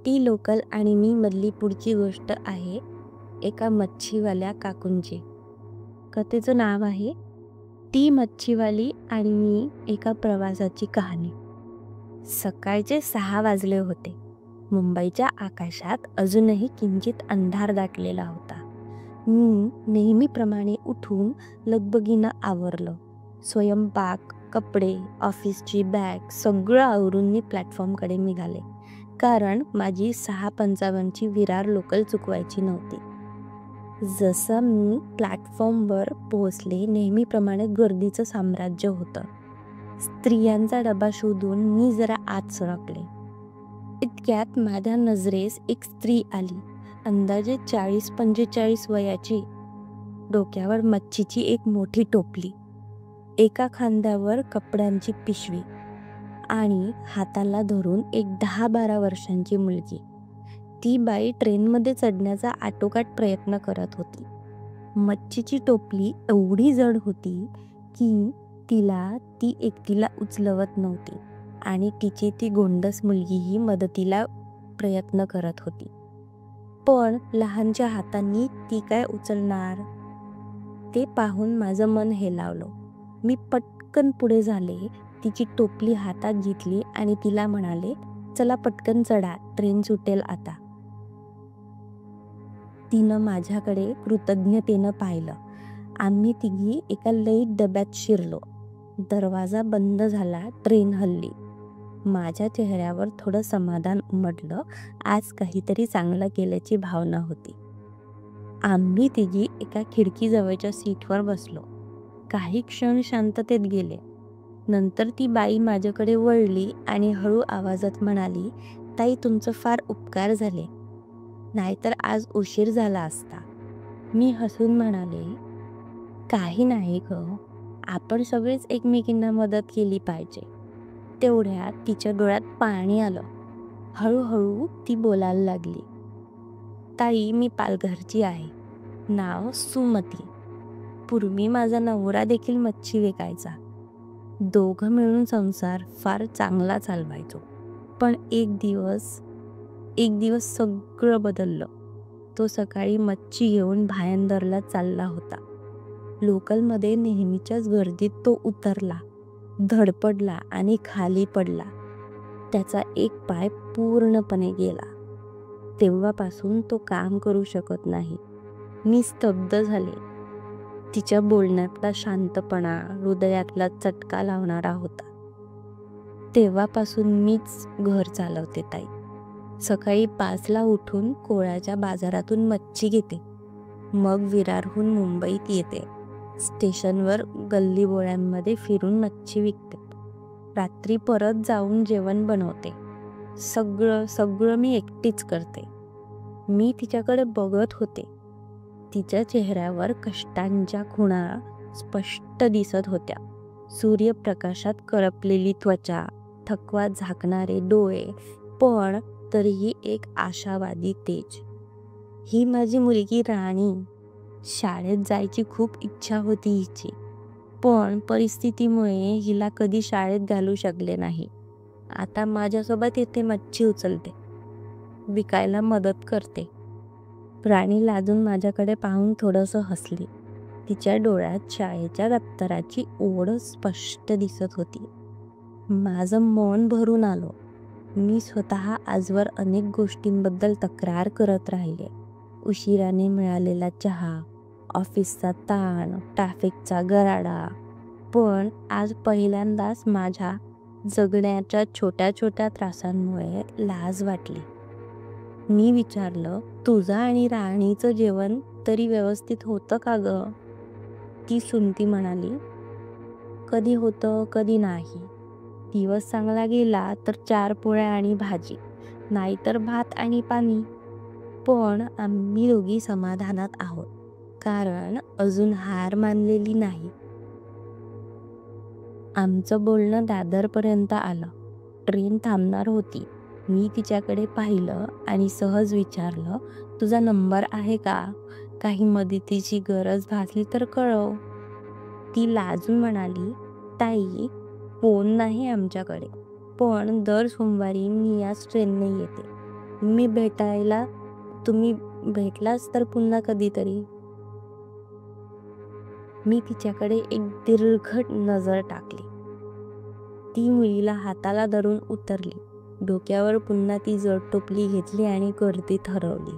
ती लोकल आणि मी मधली पुढची गोष्ट आहे एका मच्छीवाल्या काकूंची. कथेचं नाव आहे ती मच्छीवाली आणि मी एका प्रवासाची कहाणी. सकाळचे 6 वाजले होते. मुंबईच्या आकाशात अजूनही किंचित अंधार दाटलेला होता. मी नेहमीप्रमाणे उठून लगबगीनं आवरलं. स्वयंपाक, कपडे, ऑफिसची बॅग सगळं आवरून मी प्लॅटफॉर्मकडे निघाले. कारण माझी 6:55ची विरार लोकल चुकवायची नव्हती. जसं मी प्लॅटफॉर्मवर पोहोचले, नेहमीप्रमाणे गर्दीचं साम्राज्य होतं. स्त्रियांचा डबा शोधून मी जरा आत सरकले. इतक्यात माझ्या नजरेस एक स्त्री आली. अंदाजे 40-45 वयाची. डोक्यावर मच्छीची एक मोठी टोपली, एका खांद्यावर कपड्यांची पिशवी आणि हाताला धरून एक 10-12 वर्षांची मुलगी. ती बाई ट्रेनमध्ये चढण्याचा आटोकाट प्रयत्न करत होती. मच्छीची टोपली एवढी जड होती की ती एकटीला उचलवत नव्हती आणि तिची ती गोंडस मुलगीही मदतीला प्रयत्न करत होती. पण लहानच्या हातांनी ती काय उचलणार? ते पाहून माझं मन हेलावलं. मी पटकन पुढे झाले, तिची टोपली हातात घेतली आणि तिला म्हणाले, चला पटकन चढा, ट्रेन सुटेल आता. तिनं माझ्याकडे कृतज्ञतेनं पाहिलं. आम्ही तिघी एका लईट डब्यात शिरलो. दरवाजा बंद झाला, ट्रेन हलली. माझ्या चेहऱ्यावर थोडं समाधान उमटलं. आज काहीतरी चांगलं केल्याची भावना होती. आम्ही तिघी एका खिडकीजवळच्या सीटवर बसलो. काही क्षण शांततेत गेले. नंतर ती बाई माझ्याकडे वळली आणि हळू आवाजात म्हणाली, ताई तुमचं फार उपकार झाले, नाहीतर आज उशीर झाला असता. मी हसून म्हणाले, काही नाही गं, आपण सगळेच एकमेकींना मदत केली पाहिजे. तेवढ्यात तिच्या डोळ्यात पाणी आलं. हळूहळू ती बोलायला लागली, ताई मी पालघरची आहे, नाव सुमती. पूर्वी माझा नवरा देखील मच्छी विकायचा. दोघं मिळून संसार फार चांगला चालवायचो. पण एक दिवस सगळं बदललं. तो सकाळी मच्छी घेऊन भायंदरला चालला होता. लोकलमध्ये नेहमीच्याच गर्दीत तो उतरला, धडपडला आणि खाली पडला. त्याचा एक पाय पूर्णपणे गेला. तेव्हापासून तो काम करू शकत नाही. मी स्तब्ध झाले. तिच्या बोलण्यातला शांतपणा हृदयातला चटका लावणारा होता. तेव्हापासून मीच घर चालवते ताई. सकाळी 5ला उठून कोळ्याच्या बाजारातून मच्छी घेते. मग विरारहून मुंबईत येते. स्टेशनवर गल्लीबोळ्यांमध्ये फिरून मच्छी विकते. रात्री परत जाऊन जेवण बनवते. सगळं मी एकटीच करते. मी तिच्याकडे बघत होते. तिच्या चेहऱ्यावर कष्टांच्या खुणा स्पष्ट दिसत होत्या. सूर्यप्रकाशात करपलेली त्वचा, थकवा झाकणारे डोळे, पण तरीही एक आशावादी तेज. ही माझी मुलगी राणी. शाळेत जायची खूप इच्छा होती हिची, पण परिस्थितीमुळे हिला कधी शाळेत घालू शकले नाही. आता माझ्यासोबत येथे मच्छी उचलते, विकायला मदत करते. राणी लाजून माझ्याकडे पाहून थोडंसं हसली. तिच्या डोळ्यात शाळेच्या दप्तराची ओढ स्पष्ट दिसत होती. माझं मन भरून आलं. मी स्वतः आजवर अनेक गोष्टींबद्दल तक्रार करत राहिले. उशिराने मिळालेला चहा, ऑफिसचा ताण, ट्रॅफिकचा गराडा. पण आज पहिल्यांदाच माझ्या जगण्याच्या छोट्या छोट्या त्रासांमुळे लाज वाटली. मी विचारलं, तुझं आणि राणीचं जेवण तरी व्यवस्थित होतं का गं? ती सुमती म्हणाली, कधी होतं कधी नाही. दिवस चांगला गेला तर 4 पोळ्या आणि भाजी, नाहीतर भात आणि पाणी. पण आम्ही दोघी समाधानात आहोत, कारण अजून हार मानलेली नाही. आमचं बोलणं दादरपर्यंत आलं. ट्रेन थांबणार होती. मी तिच्याकडे पाहिलं आणि सहज विचारलं, तुझा नंबर आहे का? काही मदतीची गरज भासली तर कळव. ती लाजून म्हणाली, ताई फोन नाही आमच्याकडे, पण दर सोमवारी मी याच ट्रेनने येते. मी भेटायला तुम्ही भेटलाच तर पुन्हा कधीतरी. मी तिच्याकडे एक दीर्घट नजर टाकली. ती मुलीला हाताला धरून उतरली. डोक्यावर पुन्हा ती जड टोपली घेतली आणि गर्दीत हरवली.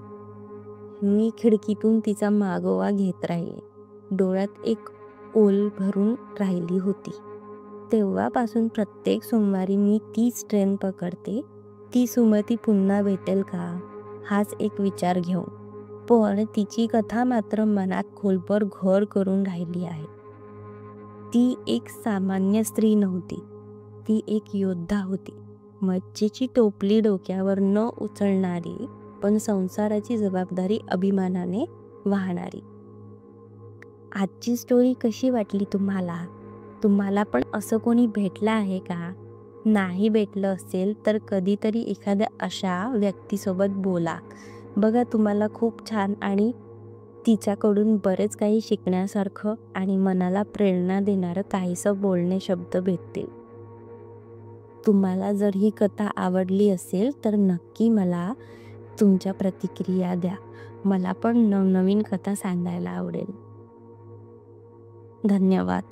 मी खिडकीतून तिचा मागोवा घेत राहिले. डोळ्यात एक ओल भरून राहिली होती. तेव्हापासून प्रत्येक सोमवारी मी तीच ट्रेन पकडते. ती सुमती पुन्हा भेटेल का, हाच एक विचार घेऊन. पण तिची कथा मात्र मनात खोलवर घर करून राहिली आहे. ती एक सामान्य स्त्री नव्हती. ती एक योद्धा होती. मच्छीची टोपली डोक्यावर न उचलणारी, पण संसाराची जबाबदारी अभिमानाने वाहणारी. आजची स्टोरी कशी वाटली तुम्हाला? तुम्हाला पण असं कोणी भेटलं आहे का? नाही भेटलं असेल तर कधीतरी एखाद्या अशा व्यक्तीसोबत बोला. बघा, तुम्हाला खूप छान आणि तिच्याकडून बरेच काही शिकण्यासारखं आणि मनाला प्रेरणा देणारं काहीसं बोलणे शब्द भेटतील. तुम्हाला जर ही कथा आवडली असेल तर नक्की मला तुमच्या प्रतिक्रिया द्या. मला पण नवनवीन कथा सांगायला आवडेल. धन्यवाद.